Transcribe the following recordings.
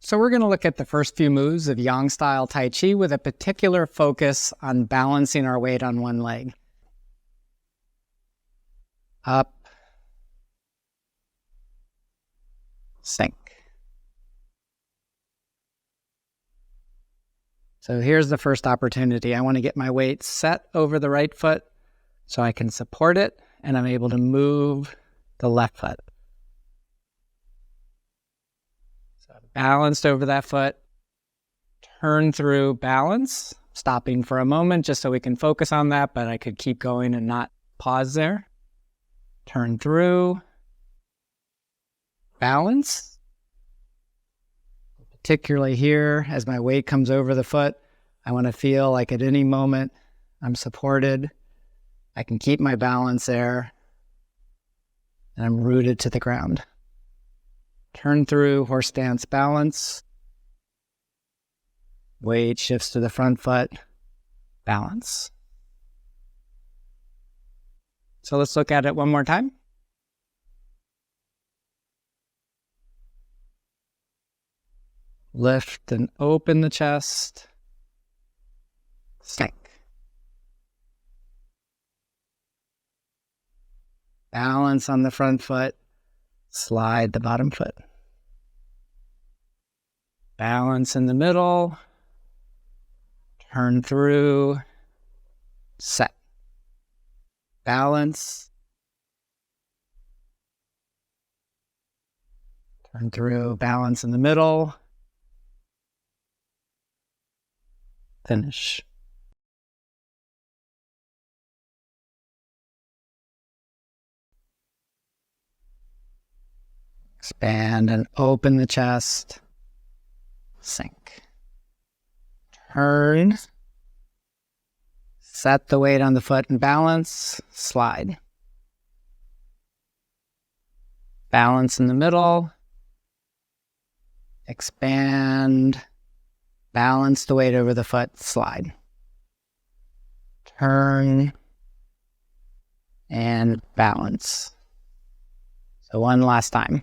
So we're going to look at the first few moves of Yang-style Tai Chi with a particular focus on balancing our weight on one leg. Up, sink. So here's the first opportunity. I want to get my weight set over the right foot so I can support it, and I'm able to move the left foot. So balanced over that foot, turn through, balance, stopping for a moment just so we can focus on that, but I could keep going and not pause there. Turn through, balance. Particularly here, as my weight comes over the foot, I want to feel like at any moment I'm supported. I can keep my balance there, and I'm rooted to the ground. Turn through, horse stance, balance. Weight shifts to the front foot, balance. So let's look at it one more time. Lift and open the chest. Sink. Balance on the front foot. Slide the bottom foot. Balance in the middle. Turn through. Set. Balance. Turn through. Balance in the middle. Finish. Expand and open the chest. Sink. Turn. Set the weight on the foot and balance. Slide. Balance in the middle. Expand. Balance the weight over the foot. Slide. Turn. And balance. So one last time.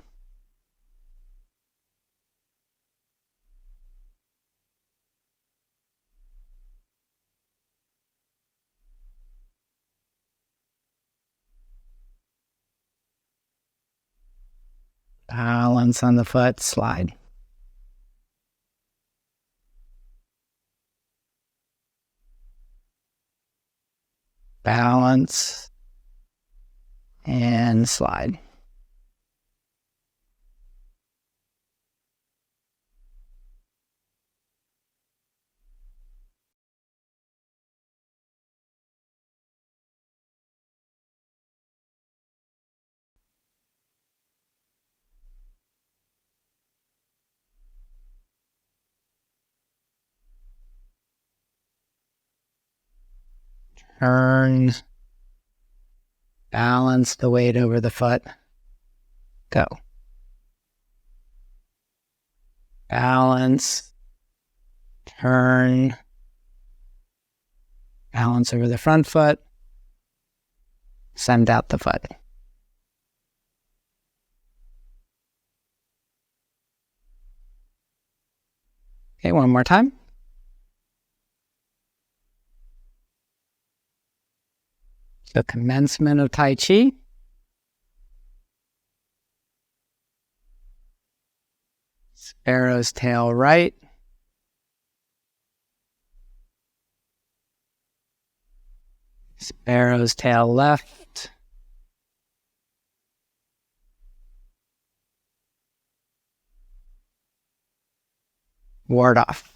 Balance on the foot, slide. Balance and slide. Turn, balance the weight over the foot, go. Balance, turn, balance over the front foot, send out the foot. Okay, one more time. The commencement of Tai Chi. Sparrow's tail right. Sparrow's tail left. Ward off.